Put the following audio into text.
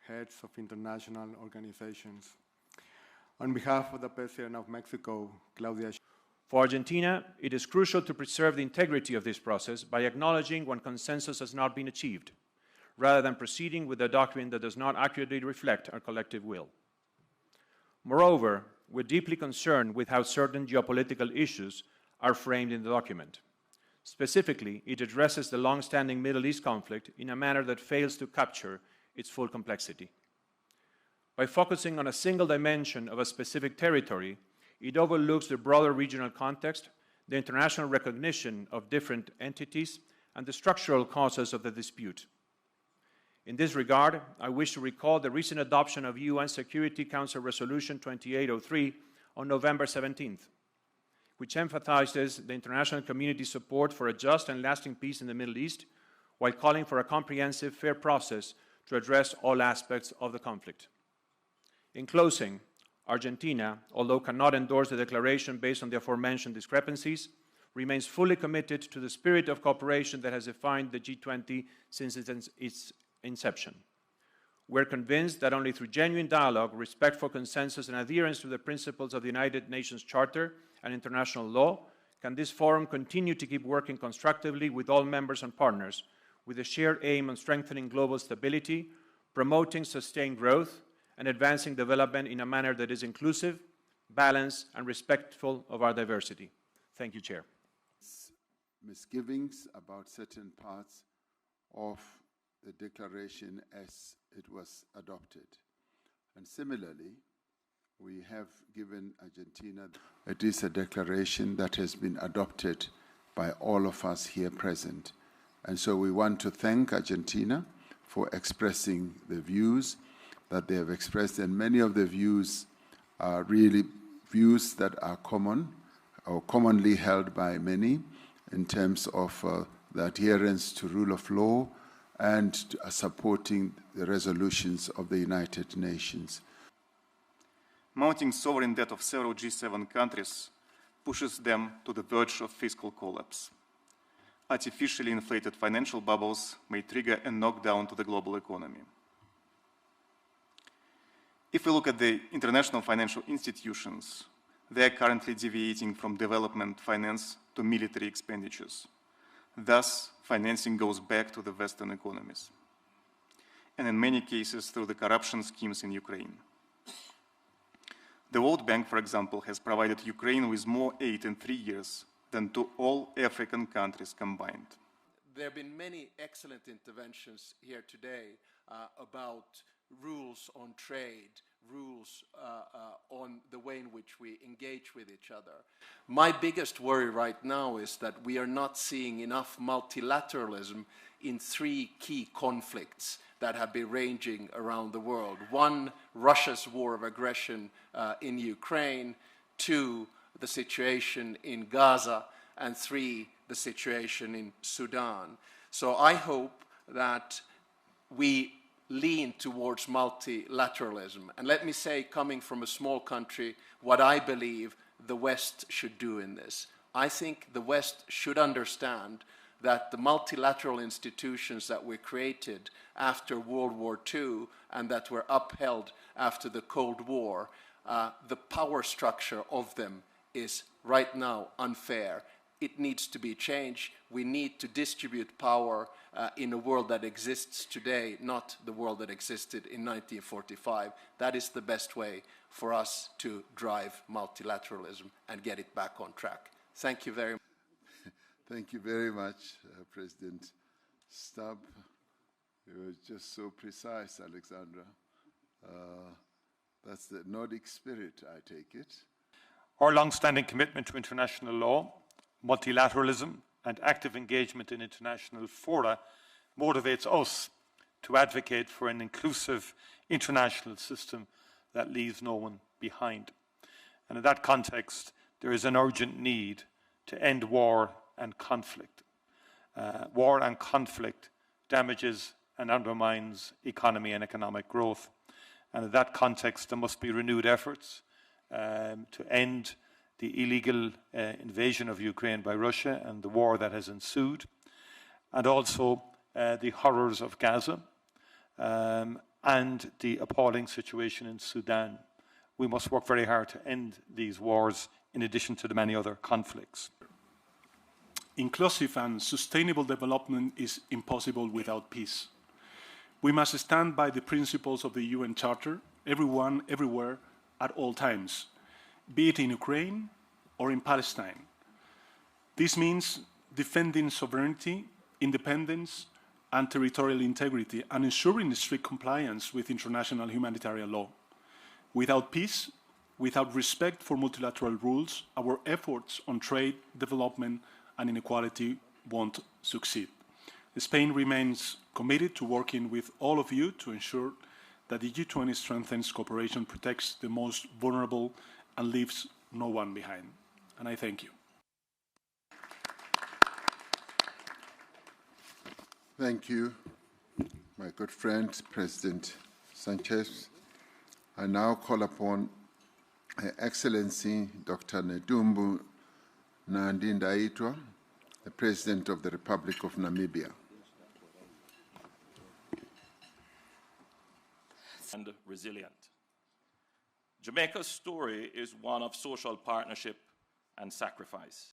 heads of international organizations. On behalf of the President of Mexico, Claudia. For Argentina, it is crucial to preserve the integrity of this process by acknowledging when consensus has not been achieved, rather than proceeding with a document that does not accurately reflect our collective will. Moreover, we're deeply concerned with how certain geopolitical issues are framed in the document. Specifically, it addresses the long-standing Middle East conflict in a manner that fails to capture its full complexity. By focusing on a single dimension of a specific territory, it overlooks the broader regional context, the international recognition of different entities, and the structural causes of the dispute. In this regard, I wish to recall the recent adoption of UN Security Council Resolution 2803 on November 17th, which emphasizes the international community's support for a just and lasting peace in the Middle East, while calling for a comprehensive, fair process to address all aspects of the conflict. In closing, Argentina, although cannot endorse the declaration based on the aforementioned discrepancies, remains fully committed to the spirit of cooperation that has defined the G20 since its inception. We're convinced that only through genuine dialogue, respect for consensus, and adherence to the principles of the United Nations Charter and international law can this forum continue to keep working constructively with all members and partners, with a shared aim on strengthening global stability, promoting sustained growth, and advancing development in a manner that is inclusive, balanced, and respectful of our diversity. Thank you, Chair. Misgivings about certain parts of the declaration as it was adopted. And similarly, we have given Argentina, it is a declaration that has been adopted by all of us here present. And so we want to thank Argentina for expressing the views that they have expressed, and many of the views are really views that are common or commonly held by many in terms of the adherence to rule of law and supporting the resolutions of the United Nations. Mounting sovereign debt of several G7 countries pushes them to the verge of fiscal collapse. Artificially inflated financial bubbles may trigger a knockdown to the global economy. If we look at the international financial institutions, they are currently deviating from development finance to military expenditures. Thus, financing goes back to the Western economies, and in many cases through the corruption schemes in Ukraine. The World Bank, for example, has provided Ukraine with more aid in 3 years than to all African countries combined. There have been many excellent interventions here today about rules on trade, rules on the way in which we engage with each other. My biggest worry right now is that we are not seeing enough multilateralism in 3 key conflicts that have been raging around the world. 1, Russia's war of aggression in Ukraine. 2, the situation in Gaza. And 3, the situation in Sudan. So I hope that we lean towards multilateralism. And let me say, coming from a small country, what I believe the West should do in this. I think the West should understand that the multilateral institutions that were created after World War II and that were upheld after the Cold War, the power structure of them is right now unfair. It needs to be changed. We need to distribute power in a world that exists today, not the world that existed in 1945. That is the best way for us to drive multilateralism and get it back on track. Thank you very much. Thank you very much, President Stubb. You were just so precise, Alexandra. That's the Nordic spirit, I take it. Our long-standing commitment to international law, multilateralism, and active engagement in international fora motivates us to advocate for an inclusive international system that leaves no one behind. And in that context, there is an urgent need to end war and conflict. War and conflict damages and undermines economy and economic growth. And in that context, there must be renewed efforts to end the illegal invasion of Ukraine by Russia and the war that has ensued, and also the horrors of Gaza, and the appalling situation in Sudan. We must work very hard to end these wars, in addition to the many other conflicts. Inclusive and sustainable development is impossible without peace. We must stand by the principles of the UN Charter, everyone, everywhere, at all times, be it in Ukraine or in Palestine. This means defending sovereignty, independence, and territorial integrity, and ensuring strict compliance with international humanitarian law. Without peace, without respect for multilateral rules, our efforts on trade, development, and inequality won't succeed. Spain remains committed to working with all of you to ensure that the G20 strengthens cooperation, protects the most vulnerable, and leaves no one behind. And I thank you. Thank you, my good friend, President Sanchez. I now call upon Her Excellency Dr. Nedumbu Nandi-Ndaitwah, the President of the Republic of Namibia. And resilient. Jamaica's story is one of social partnership and sacrifice.